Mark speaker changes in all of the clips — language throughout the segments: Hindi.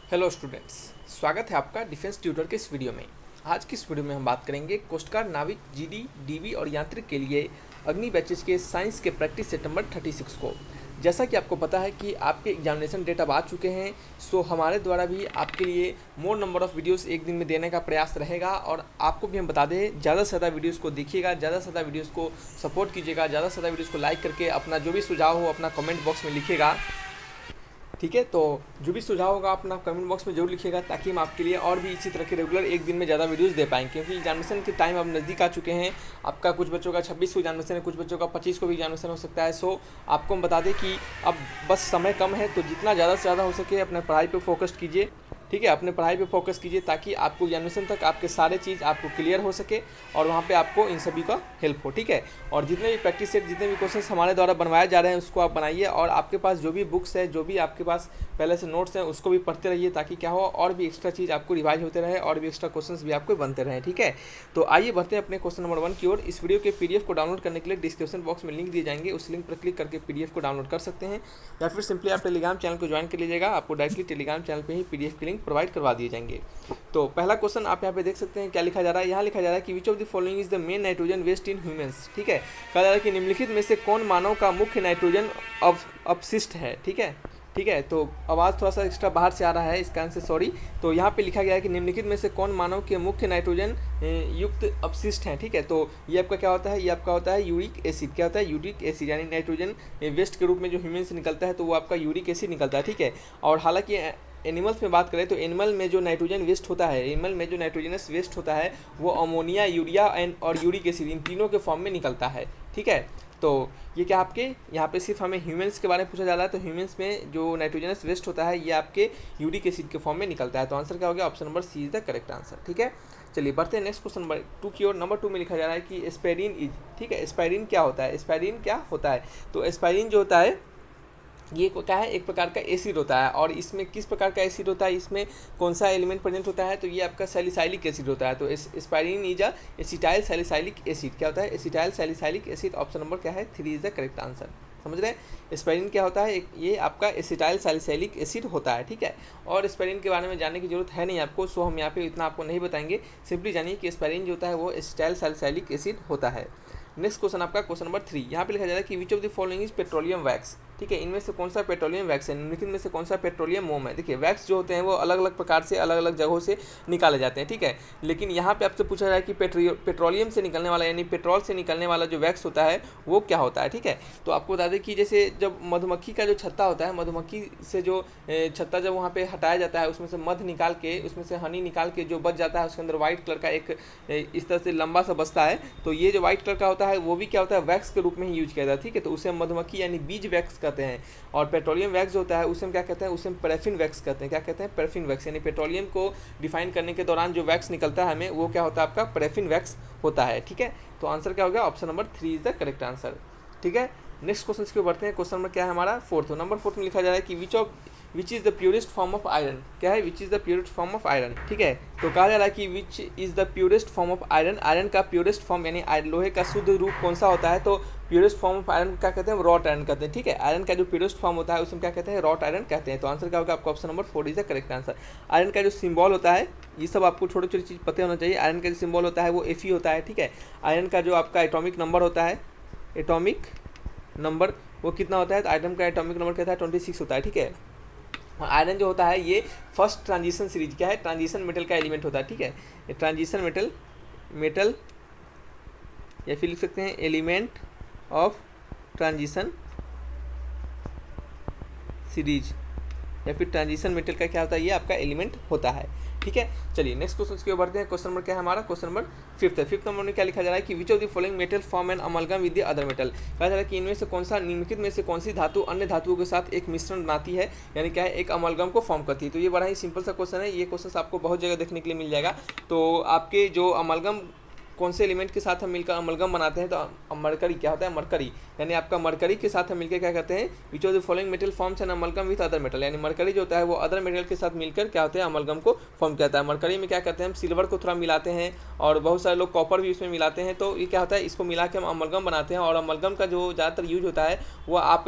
Speaker 1: हेलो स्टूडेंट्स, स्वागत है आपका डिफेंस ट्यूटर के इस वीडियो में। आज की इस वीडियो में हम बात करेंगे कोस्ट गार्ड नाविक जीडी, डीवी और यांत्रिक के लिए अग्नि बैचेज के साइंस के प्रैक्टिस सेट नंबर 36 को। जैसा कि आपको पता है कि आपके एग्जामिनेशन डेट अब आ चुके हैं, सो हमारे द्वारा भी आपके लिए मोर नंबर ऑफ़ वीडियोस एक दिन में देने का प्रयास रहेगा। और आपको भी हम बता दें, ज़्यादा से ज़्यादा वीडियोस को देखिएगा, ज़्यादा से ज़्यादा वीडियोस को सपोर्ट कीजिएगा, ज़्यादा से ज़्यादा वीडियोस को लाइक करके अपना जो भी सुझाव हो अपना कमेंट बॉक्स में लिखिएगा। ठीक है, तो जो भी सुझाव होगा अपना कमेंट बॉक्स में जरूर लिखिएगा, ताकि हम आपके लिए और भी इसी तरह के रेगुलर एक दिन में ज़्यादा वीडियोस दे पाएंगे। क्योंकि एग्जामिनेशन के टाइम अब नज़दीक आ चुके हैं। आपका कुछ बच्चों का 26 को एग्जामिनेशन है, कुछ बच्चों का 25 को भी एग्जामिनेशन हो सकता है। सो आपको हम बता दें कि अब बस समय कम है, तो जितना ज़्यादा से ज़्यादा हो सके अपने पढ़ाई पर फोकस कीजिए। ठीक है, अपने पढ़ाई पे फोकस कीजिए, ताकि आपको एग्जामिनेशन तक आपके सारे चीज़ आपको क्लियर हो सके और वहाँ पे आपको इन सभी का हेल्प हो। ठीक है, और जितने भी प्रैक्टिस सेट, जितने भी क्वेश्चंस हमारे द्वारा बनवाए जा रहे हैं उसको आप बनाइए, और आपके पास जो भी बुक्स है, जो भी आपके पास पहले से नोट्स हैं, उसको भी पढ़ते रहिए, ताकि क्या हो और भी एक्स्ट्रा चीज़ आपको रिवाइज होते रहे और भी एक्स्ट्रा क्वेश्चंस भी आपको बनते रहें। ठीक है, तो आइए बढ़ते हैं अपने क्वेश्चन नंबर 1 की ओर। इस वीडियो के PDF को डाउनलोड करने के लिए डिस्क्रिप्शन बॉक्स में लिंक दिए जाएंगे, उस लिंक पर क्लिक करके PDF को डाउनलोड कर सकते हैं, या फिर सिंपली आप टेलीग्राम चैनल को ज्वाइन कर लीजिएगा। आपको डायरेक्टली टेलीग्राम चैनल पर ही PDF की लिंक प्रोवाइड करवा दिए जाएंगे। तो पहला क्वेश्चन आप यहाँ पे देख सकते हैं, क्या लिखा जा रहा है। यहाँ लिखा जा रहा है कि which of the following is the main nitrogen waste in humans. ठीक है, कहा जा रहा है कि निम्नलिखित में से कौन मानव का मुख्य नाइट्रोजन अपशिष्ट है। ठीक है, तो आवाज़ थोड़ा सा एक्स्ट्रा बाहर से आ रहा है, इसका आंसर सॉरी। तो यहाँ पे लिखा गया है कि निम्नलिखित में से कौन मानव के मुख्य नाइट्रोजन युक्त अपशिष्ट हैं। ठीक है, तो ये आपका क्या होता है, ये आपका होता है यूरिक एसिड। क्या होता है, यूरिक एसिड, यानी नाइट्रोजन वेस्ट के रूप में जो ह्यूमन से निकलता है तो वो आपका यूरिक एसिड निकलता है। ठीक है, और हालांकि एनिमल्स में बात करें तो एनिमल में जो नाइट्रोजन वेस्ट होता है, एनिमल में जो नाइट्रोजनस वेस्ट होता है वो अमोनिया, यूरिया और यूरिक एसिड, इन तीनों के फॉर्म में निकलता है। ठीक है, तो ये क्या आपके यहाँ पे सिर्फ हमें ह्यूमंस के बारे में पूछा जा रहा है, तो ह्यूमंस में जो नाइट्रोजनस वेस्ट होता है ये आपके यूरिक एसिड के फॉर्म में निकलता है। तो आंसर क्या हो गया, option number C is the correct answer. ठीक है, चलिए बढ़ते हैं नेक्स्ट क्वेश्चन नंबर 2 की ओर। नंबर 2 में लिखा जा रहा है कि एस्पाइरिन इज। ठीक है, एस्पाइरिन क्या होता है, एस्पाइरिन क्या होता है। तो एस्पाइरिन जो होता है ये क्या है, एक प्रकार का एसिड होता है। और इसमें किस प्रकार का एसिड होता है, इसमें कौन सा एलिमेंट प्रेजेंट होता है, तो ये आपका सैलिसाइलिक एसिड होता है। तो aspirin is a acetyl salicylic acid. क्या होता है, acetyl salicylic acid. Option number क्या है, 3 इज द करेक्ट आंसर। समझ रहे हैं, एस्पाइरिन क्या होता है, ये आपका एसिटाइल सैलिसाइलिक एसिड होता है। ठीक है, और एस्पाइरिन के बारे में जानने की जरूरत है नहीं आपको, सो हम यहाँ पे इतना आपको नहीं बताएंगे। सिंपली जानिए कि एस्पाइरिन जो होता है वो एसिटाइल सैलिसाइलिक एसिड होता है। नेक्स्ट क्वेश्चन आपका क्वेश्चन नंबर 3, यहाँ पे लिखा जा रहा है कि which of the following is petroleum wax. ठीक है, इनमें से कौन सा पेट्रोलियम वैक्स है, निम्नलिखित में से कौन सा पेट्रोलियम मोम है। देखिए, वैक्स जो होते हैं वो अलग अलग प्रकार से अलग अलग जगहों से निकाले जाते हैं। ठीक है, लेकिन यहाँ पे आपसे पूछा जा रहा है कि पेट्रोलियम से निकलने वाला, यानी पेट्रोल से निकलने वाला जो वैक्स होता है वो क्या होता है। ठीक है, तो आपको बता दें कि जैसे जब मधुमक्खी का जो छत्ता होता है, मधुमक्खी से जो छत्ता जब वहाँ पे हटाया जाता है, उसमें से मध निकाल के, उसमें से हनी निकाल के जो बच जाता है, उसके अंदर व्हाइट कलर का एक इस तरह से लंबा सा बचता है। तो ये जो व्हाइट कलर का होता है वो भी क्या होता है, वैक्स के रूप में ही यूज किया जाता है। ठीक है, तो उसे हम मधुमक्खी यानी बीज वैक्स कहते हैं। और पेट्रोलियम वैक्स जो होता है उसे हम क्या कहते हैं, उसे हम पैराफिन वैक्स कहते हैं। क्या कहते हैं, पैराफिन वैक्स, यानी पेट्रोलियम को डिफाइन करने के दौरान जो वैक्स निकलता है हमें, वो क्या होता है, आपका पैराफिन वैक्स होता है। ठीक है, तो आंसर क्या हो गया, option number 3 is the correct answer. ठीक है, नेक्स्ट क्वेश्चन की ओर बढ़ते हैं। क्वेश्चन नंबर क्या है हमारा, 4th। नंबर 4 में लिखा जा रहा है कि which is the purest form of iron. क्या है, which is the purest form of iron. ठीक है, तो कहा जा रहा है कि which is the purest form of iron. Iron का प्योरेस्ट फॉर्म यानी लोहे का शुद्ध रूप कौन सा होता है, तो प्योरेस्ट फॉर्म ऑफ आयरन क्या कहते हैं, रॉट आयरन कहते हैं। ठीक है, आयरन का जो प्योरेस्ट फॉर्म होता है उसमें क्या कहते हैं, रॉट आयरन कहते हैं। तो आंसर क्या होगा आपका, option number 4 is the correct answer. Iron का जो सिंबल होता है, ये सब आपको छोटी छोटी चीज़ पता होना चाहिए। आयरन का जो सिंबल होता है वो Fe होता है। ठीक है, आयरन का जो आपका एटॉमिक नंबर होता है, एटॉमिक नंबर वो कितना होता है, तो आइटम का एटॉमिक नंबर क्या था, 26 होता है। ठीक है, आयरन जो होता है ये फर्स्ट ट्रांजिशन सीरीज क्या है, ट्रांजिशन मेटल का एलिमेंट होता है। ठीक है, ट्रांजिशन मेटल या फिर लिख सकते हैं एलिमेंट ऑफ ट्रांजिशन सीरीज, या फिर ट्रांजिशन मेटल का क्या होता है, ये आपका एलिमेंट होता है। ठीक है, चलिए नेक्स्ट क्वेश्चन की ओर बढ़ते हैं। क्वेश्चन नंबर क्या है हमारा, क्वेश्चन नंबर 5 है। 5th नंबर में क्या लिखा जा रहा है कि which of the following metal form an amalgam with the other metal. कहा जा रहा है कि इनमें से कौन सा, निम्नलिखित में से कौन सी धातु अन्य धातुओं के साथ एक मिश्रण बनाती है, यानी क्या है, एक अमलगम को फॉर्म करती है। तो ये बड़ा ही सिंपल सा क्वेश्चन है, ये क्वेश्चन आपको बहुत जगह देखने के लिए मिल जाएगा। तो आपके जो अमलगम कौन से एलिमेंट के साथ हम मिलकर अमलगम बनाते हैं, तो मरकरी क्या होता है, मरकरी यानी आपका मरकरी के साथ हम मिलकर क्या करते हैं, विच of the following metal forms an amalgam with other metal, यानी मरकरी जो होता है वो अदर मेटल के साथ मिलकर क्या होता है, अमलगम को फॉर्म करता है। मरकरी में क्या करते हैं, हम सिल्वर को थोड़ा मिलाते हैं और बहुत सारे लोग कॉपर भी उसमें मिलाते हैं, तो ये क्या होता है, इसको मिला के हम अमलगम बनाते हैं। और अमलगम का जो ज़्यादातर यूज होता है वो आप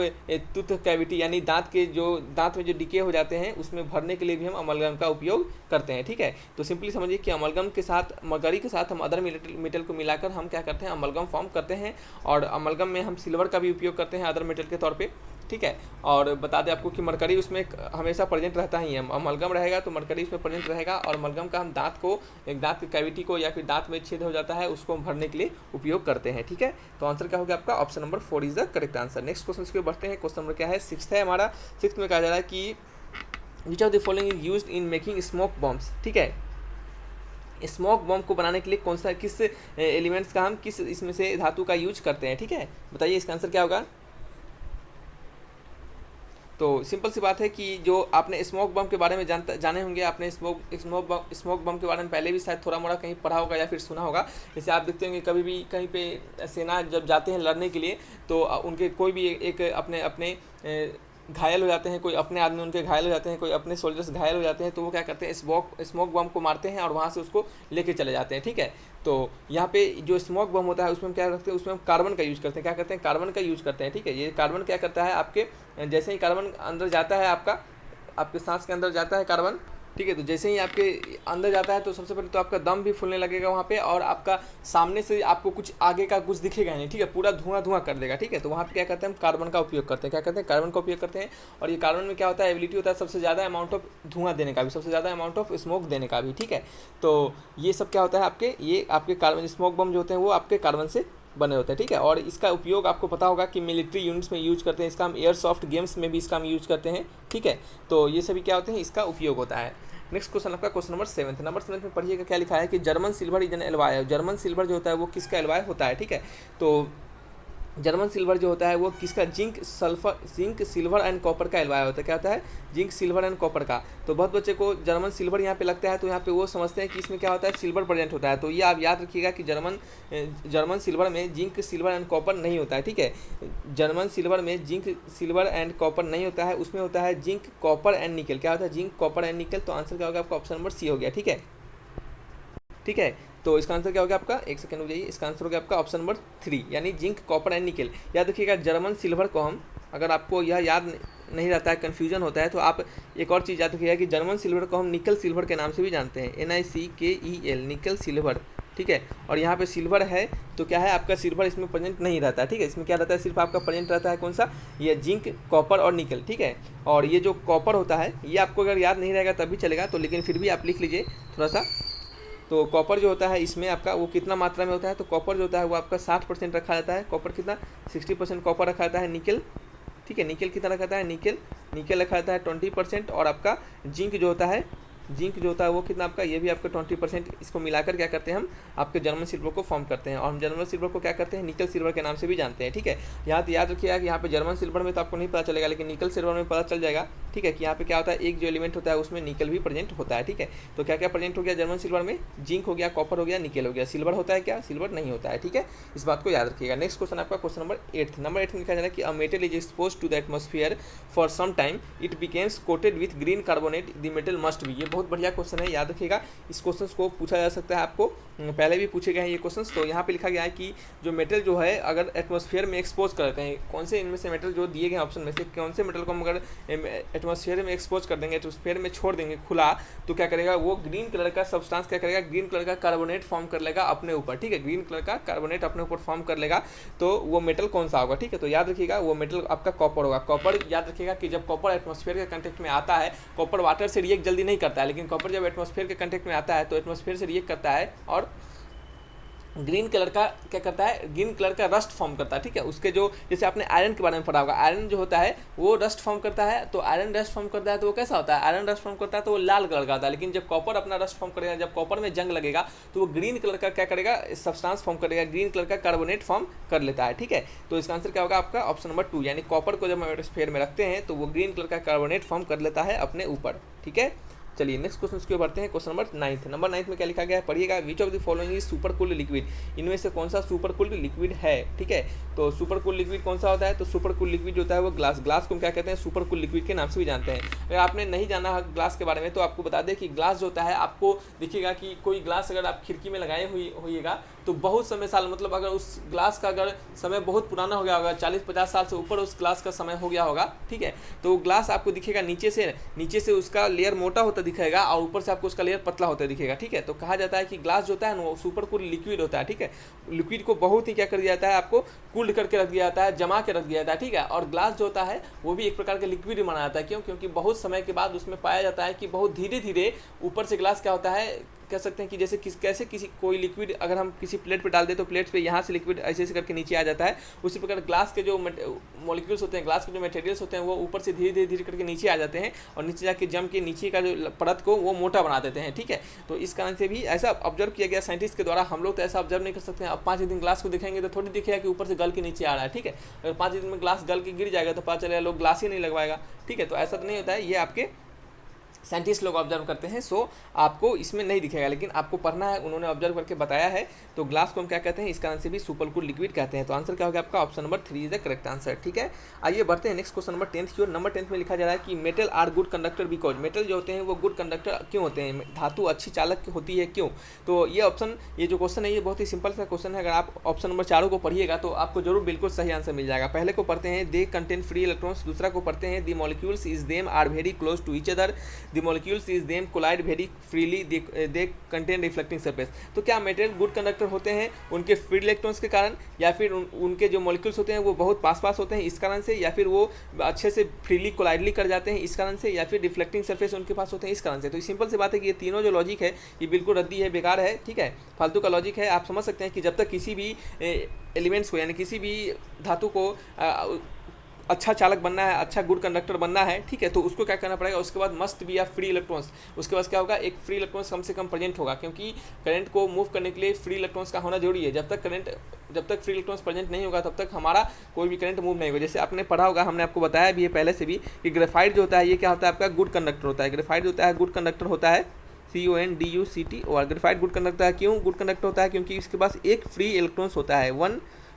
Speaker 1: टूथ कैविटी यानी दांत में जो डिके हो जाते हैं उसमें भरने के लिए भी हम अमलगम का उपयोग करते हैं। ठीक है, तो सिंपली समझिए कि अमलगम के साथ, मरकरी के साथ हम अदर मेटल को मिलाकर हम क्या करते हैं, अमलगम फॉर्म करते हैं। और अमलगम में हम सिल्वर का भी उपयोग करते हैं अदर मेटल के तौर पे। ठीक है, और बता दें आपको कि मरकरी उसमें हमेशा प्रेजेंट रहता ही है, अमलगम रहेगा तो मरकरी उसमें प्रेजेंट रहेगा। और अमलगम का हम दांत की कैविटी को या फिर दांत में छेद हो जाता है उसको हम भरने के लिए उपयोग करते हैं। ठीक है, तो आंसर क्या होगा आपका, option number 4 is the correct answer. Next question के बढ़ते हैं। क्वेश्चन नंबर क्या है, 6 है हमारा। 6 में कहा जा रहा है कि which of the following is used in making smoke bombs. ठीक है, स्मोक बॉम्ब को बनाने के लिए कौन सा, किस एलिमेंट्स का हम किस इसमें से धातु का यूज करते हैं। ठीक है, बताइए इसका आंसर क्या होगा। तो सिंपल सी बात है कि जो आपने स्मोक बम के बारे में जाने होंगे, आपने स्मोक बम के बारे में पहले भी शायद थोड़ा मोड़ा कहीं पढ़ा होगा या फिर सुना होगा। जैसे आप देखते होंगे कभी भी कहीं पे सेना जब जाते हैं लड़ने के लिए, तो उनके कोई भी एक अपने घायल हो जाते हैं, कोई अपने आदमी उनके घायल हो जाते हैं, कोई अपने सोल्जर्स घायल हो जाते हैं, तो वो क्या करते हैं, स्मोक बम को मारते हैं और वहाँ से उसको लेके चले जाते हैं। ठीक है, तो यहाँ पे जो स्मोक बम होता है उसमें हम क्या करते हैं, उसमें हम कार्बन का यूज करते हैं। क्या करते हैं, कार्बन का यूज करते हैं। ठीक है, ये कार्बन क्या करता है, आपके जैसे ही कार्बन अंदर जाता है, आपके सांस के अंदर जाता है कार्बन। ठीक है, तो जैसे ही आपके अंदर जाता है तो सबसे पहले तो आपका दम भी फूलने लगेगा वहाँ पे, और आपका सामने से आपको कुछ आगे का कुछ दिखेगा नहीं। ठीक है, पूरा धुआं कर देगा। ठीक है, तो वहाँ पे क्या करते हैं, हम कार्बन का उपयोग करते हैं। क्या करते हैं, कार्बन का उपयोग करते हैं। और ये कार्बन में क्या होता है, एबिलिटी होता है सबसे ज़्यादा अमाउंट ऑफ धुआं देने का भी, सबसे ज़्यादा अमाउंट ऑफ स्मोक देने का भी। ठीक है, तो ये सब क्या होता है, आपके कार्बन स्मोक बम जो होते हैं वो आपके कार्बन से बने होते हैं। ठीक है, और इसका उपयोग आपको पता होगा कि मिलिट्री यूनिट्स में यूज करते हैं, इसका हम एयरसॉफ्ट गेम्स में भी इसका हम यूज करते हैं। ठीक है, तो ये सभी क्या होते हैं, इसका उपयोग होता है। नेक्स्ट क्वेश्चन आपका क्वेश्चन नंबर 7 में पढ़िएगा क्या लिखा है कि German silver is an alloy है। जर्मन सिल्वर जो होता है वो किसका एलॉय होता है। ठीक है, तो जर्मन सिल्वर जो होता है वो किसका, जिंक सिल्वर एंड कॉपर का एलॉय होता है। क्या होता है, जिंक सिल्वर एंड कॉपर का। तो बहुत बच्चे को जर्मन सिल्वर यहाँ पे लगता है तो यहाँ पे वो समझते हैं कि इसमें क्या होता है, सिल्वर प्रेजेंट होता है। तो ये आप याद रखिएगा कि जर्मन सिल्वर में जिंक सिल्वर एंड कॉपर नहीं होता है। ठीक है, जर्मन सिल्वर में जिंक सिल्वर एंड कॉपर नहीं होता है, उसमें होता है जिंक कॉपर एंड निकल। क्या होता है, जिंक कॉपर एंड निकल। तो आंसर क्या होगा आपका, ऑप्शन नंबर सी हो गया। ठीक है, ठीक है, तो इसका आंसर क्या हो गया आपका, एक सेकंड हो जाइए, इसका आंसर हो गया आपका ऑप्शन नंबर 3 यानी जिंक कॉपर एंड निकल। याद रखिएगा जर्मन सिल्वर को हम, अगर आपको यह याद नहीं रहता है, कन्फ्यूजन होता है, तो आप एक और चीज़ याद रखिएगा कि जर्मन सिल्वर को हम निकल सिल्वर के नाम से भी जानते हैं, NiCkel, निकल सिल्वर। ठीक है, और यहाँ पे सिल्वर है तो क्या है, आपका सिल्वर इसमें प्रेजेंट नहीं रहता है। ठीक है, इसमें क्या रहता है, सिर्फ आपका प्रेजेंट रहता है कौन सा, ये जिंक कॉपर और निकल। ठीक है, और ये जो कॉपर होता है ये आपको अगर याद नहीं रहेगा तब भी चलेगा, तो लेकिन फिर भी आप लिख लीजिए थोड़ा सा। तो कॉपर जो होता है इसमें आपका वो कितना मात्रा में होता है, तो कॉपर जो होता है वो आपका 60% रखा जाता है। कॉपर कितना, 60% कॉपर रखा जाता है। निकल, ठीक है, निकल कितना रखा जाता है, निकल रखा जाता है 20%। और आपका जिंक जो होता है वो कितना आपका, ये भी आपका 20%। इसको मिलाकर क्या करते हैं, हम आपके जर्मन सिल्वर को फॉर्म करते हैं, और हम जर्मन सिल्वर को क्या करते हैं, निकल सिल्वर के नाम से भी जानते हैं। ठीक है, यहाँ तो याद रखिएगा कि यहाँ पे जर्मन सिल्वर में तो आपको नहीं पता चलेगा, लेकिन निकल सिल्वर में पता चल जाएगा। ठीक है, कि यहाँ पे क्या होता है, एक जो एलिमेंट होता है उसमें निकल भी प्रेजेंट होता है। ठीक है, तो क्या क्या प्रेजेंट हो गया जर्मन सिल्वर में, जिंक हो गया, कॉपर हो गया, निकल हो गया। सिल्वर होता है क्या, सिल्वर नहीं होता है। ठीक है, इस बात को याद रखिएगा। नेक्स्ट क्वेश्चन आपका क्वेश्चन नंबर 8 में लिखा जा रहा है कि a metal is expose to the atmosphere for some time, it becomes coated with green carbonate, the metal must be. ये बहुत बढ़िया क्वेश्चन है, याद रखिएगा। इस क्वेश्चन को पूछा जा सकता है आपको, पहले भी पूछे गए हैं ये क्वेश्चन। तो यहाँ पे लिखा गया है कि जो मेटल जो है अगर एटमॉस्फेयर में एक्सपोज करते हैं, कौन से इनमें से मेटल जो दिए गए ऑप्शन में से कौन से मेटल को हम अगर एटमॉस्फेयर में एक्सपोज कर देंगे, एटमॉस्फेयर में छोड़ देंगे खुला, तो क्या करेगा, वो ग्रीन कलर का सब्सटेंस क्या करेगा, ग्रीन कलर का कार्बोनेट फॉर्म कर लेगा अपने ऊपर। ठीक है, ग्रीन कलर का कार्बोनेट अपने ऊपर फॉर्म कर लेगा, तो वो मेटल कौन सा होगा। ठीक है, तो याद रखिएगा वो मेटल आपका कॉपर होगा। कॉपर याद रखिएगा कि जब कॉपर एटमॉस्फेयर के कंटेक्ट में आता है, कॉपर वाटर से रिएक्ट जल्दी नहीं करता है, लेकिन कॉपर जब एटमॉस्फेयर के कंटेक्ट में आता है तो एटमॉस्फेयर से रिएक्ट करता है और ग्रीन कलर का क्या करता है, ग्रीन कलर का रस्ट फॉर्म करता है। ठीक है, उसके जो, जैसे आपने आयरन के बारे में पढ़ा होगा, आयरन जो होता है वो रस्ट फॉर्म करता है। तो आयरन रस्ट फॉर्म करता है तो वो कैसा होता है, आयरन रस्ट फॉर्म करता है तो वो लाल कलर का होता है। लेकिन जब कॉपर अपना रस्ट फॉर्म करेगा, जब कॉपर में जंग लगेगा तो वो ग्रीन कलर का क्या करेगा, सब्सटेंस फॉर्म करेगा, ग्रीन कलर का कार्बोनेट फॉर्म कर लेता है। ठीक है, तो इसका आंसर क्या होगा आपका ऑप्शन नंबर 2 यानी कॉपर को जब हम एटमॉस्फेयर में रखते हैं तो वो ग्रीन कलर का कार्बोनेट फॉर्म कर लेता है अपने ऊपर। ठीक है, चलिए नेक्स्ट क्वेश्चन उसके बढ़ते हैं। क्वेश्चन नंबर 9 में क्या लिखा गया है, पढ़िएगा। विच of the following is super cooled liquid, इनमें से कौन सा सुपर कूल्ड लिक्विड है। ठीक है, तो सुपर कूल्ड लिक्विड कौन सा होता है, तो सुपर कूल्ड लिक्विड जो होता है वो ग्लास को हम क्या कहते हैं, सुपर कूल्ड लिक्विड के नाम से भी जानते हैं। अगर आपने नहीं जाना है ग्लास के बारे में तो आपको बता दें कि ग्लास जो होता है, आपको देखिएगा कि कोई ग्लास अगर आप खिड़की में लगाए होइएगा तो बहुत समय साल, मतलब अगर उस ग्लास का अगर समय बहुत पुराना हो गया होगा, 40-50 साल से ऊपर उस ग्लास का समय हो गया होगा, ठीक है, तो ग्लास आपको दिखेगा नीचे से उसका लेयर मोटा होता दिखेगा और ऊपर से आपको उसका लेयर पतला होता दिखेगा। ठीक है, तो कहा जाता है कि ग्लास जो होता है वो सुपर कूल्ड लिक्विड होता है। ठीक है, लिक्विड को बहुत ही क्या कर दिया जाता है, आपको कूल्ड करके रख दिया जाता है, जमा के रख दिया जाता है। ठीक है, और ग्लास जो होता है वो भी एक प्रकार का लिक्विड ही माना जाता है। क्यों, क्योंकि बहुत समय के बाद उसमें पाया जाता है कि बहुत धीरे धीरे ऊपर से ग्लास क्या होता है, कह सकते हैं कि जैसे कैसे किसी कोई लिक्विड अगर हम किसी प्लेट पे डाल दे तो प्लेट पे यहाँ से लिक्विड ऐसे ऐसे करके नीचे आ जाता है, उसी प्रकार ग्लास के जो मॉलिक्यूल्स होते हैं, ग्लास के जो मटेरियल्स होते हैं वो ऊपर से धीरे धीरे करके नीचे आ जाते हैं और नीचे जाके जम के नीचे का जो परत को वो मोटा बना देते हैं। ठीक है, तो इस कारण से भी ऐसा ऑब्जर्व किया गया साइंटिस्ट के द्वारा। हम लोग तो ऐसा ऑब्जर्व नहीं कर सकते हैं। अब 5 दिन ग्लास को देखेंगे तो थोड़ी दिखेगा कि ऊपर से गल के नीचे आ रहा है। ठीक है, अगर 5 दिन में ग्लास गल के गिर जाएगा तो पता चलेगा लोग ग्लास ही नहीं लगवाएगा। ठीक है, तो ऐसा तो नहीं होता है, ये आपके साइंटिस्ट लोग ऑब्जर्व करते हैं। सो आपको इसमें नहीं दिखेगा, लेकिन आपको पढ़ना है, उन्होंने ऑब्जर्व करके बताया है। तो ग्लास को हम क्या कहते हैं, इस कारण से भी सुपर कूल्ड लिक्विड कहते हैं। तो आंसर क्या हो गया आपका, option number 3 is the correct answer. ठीक है, आइए बढ़ते हैं नेक्स्ट क्वेश्चन नंबर 10 की ओर। नंबर 10 में लिखा जा रहा है कि metal are good conductor because, metal जो होते हैं वो गुड कंडक्टर क्यों होते हैं, धातु अच्छी चालक होती है क्यों। तो ये जो क्वेश्चन है ये बहुत ही सिंपल सा क्वेश्चन है। अगर आप ऑप्शन नंबर 4 को पढ़िएगा तो आपको जरूर बिल्कुल सही आंसर मिल जाएगा। पहले को पढ़ते हैं, दे कंटेन फ्री इलेक्ट्रॉन्स। दूसरा को पढ़ते हैं, the molecules is them are very close to each other, the molecules is them collide very freely, they contain reflecting surface. तो क्या मटेरियल गुड कंडक्टर होते हैं उनके फ्री इलेक्ट्रॉन्स के कारण, या फिर उनके जो मॉलिक्यूल्स होते हैं वो बहुत पास होते हैं इस कारण से, या फिर वो अच्छे से फ्रीली कोलाइडली कर जाते हैं इस कारण से, या फिर रिफ्लेक्टिंग सरफेस उनके पास होते हैं इस कारण से। तो सिंपल सी बात है कि ये तीनों जो लॉजिक है ये बिल्कुल रद्दी है, बेकार है। ठीक है, फालतू का लॉजिक है। आप समझ सकते हैं कि जब तक किसी भी एलिमेंट्स को यानी किसी भी धातु को अच्छा चालक बनना है, अच्छा गुड कंडक्टर बनना है, ठीक है, तो उसको क्या करना पड़ेगा, उसके बाद मस्ट बी या फ्री इलेक्ट्रॉन्स। उसके बाद क्या होगा, एक फ्री इलेक्ट्रॉन्स कम से कम प्रेजेंट होगा, क्योंकि करंट को मूव करने के लिए फ्री इलेक्ट्रॉन्स का होना जरूरी है। जब तक फ्री इलेक्ट्रॉन्स प्रेजेंट नहीं होगा तब तक हमारा कोई भी करंट मूव नहीं होगा। जैसे आपने पढ़ा होगा, हमने आपको बताया भी है पहले से भी कि ग्रेफाइट जो होता है ये क्या होता है, आपका गुड कंडक्टर होता है। ग्रेफाइट जो होता है गुड कंडक्टर होता है, CONDUCT। और ग्रेफाइट गुड कंडक्टर है, क्यों गुड कंडक्टर होता है, क्योंकि इसके पास एक फ्री इलेक्ट्रॉन्स होता है,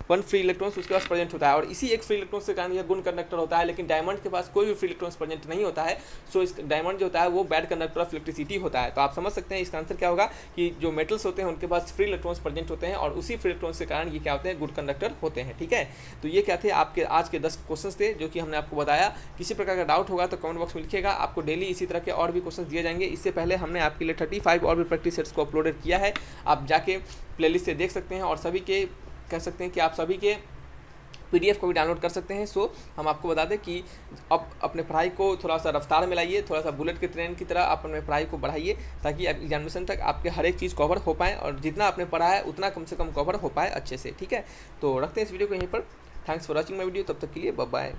Speaker 1: वन फ्री इलेक्ट्रॉन्स उसके पास प्रेजेंट होता है, और इसी एक फ्री इलेक्ट्रॉन्स के कारण यह गुड कंडक्टर होता है। लेकिन डायमंड के पास कोई भी फ्री इलेक्ट्रॉन्स प्रेजेंट नहीं होता है, सो इस डायमंड जो होता है वो बैड कंडक्टर ऑफ इलेक्ट्रिसिटी होता है। तो आप समझ सकते हैं इसका आंसर क्या होगा कि जो मेटल्स होते हैं उनके पास फ्री इलेक्ट्रॉन्स प्रेजेंट होते हैं, और उसी फ्री इलेक्ट्रॉन्स के कारण ये क्या होते हैं, गुड कंडक्टर होते हैं। ठीक है, तो ये क्या थे आपके आज के 10 क्वेश्चन थे जो कि हमने आपको बताया। किसी प्रकार का डाउट होगा तो कमेंट बॉक्स में लिखिएगा। आपको डेली इसी तरह के और भी क्वेश्चन दिए जाएंगे। इससे पहले हमने आपके लिए 35 और भी प्रैक्टिस सेट्स को अपलोडेड किया है, आप जाके प्लेलिस्ट से देख सकते हैं, और सभी के कह सकते हैं कि आप सभी के PDF को भी डाउनलोड कर सकते हैं। सो हम आपको बता दें कि अब अपने पढ़ाई को थोड़ा सा रफ्तार में लाइए, थोड़ा सा बुलेट के ट्रेन की तरह अपने पढ़ाई को बढ़ाइए, ताकि एग्जामिनेशन तक आपके हर एक चीज़ कवर हो पाए, और जितना आपने पढ़ा है उतना कम से कम कवर हो पाए अच्छे से। ठीक है, तो रखते हैं इस वीडियो को यहीं पर। Thanks for watching my video, तब तक के लिए बाय बाय।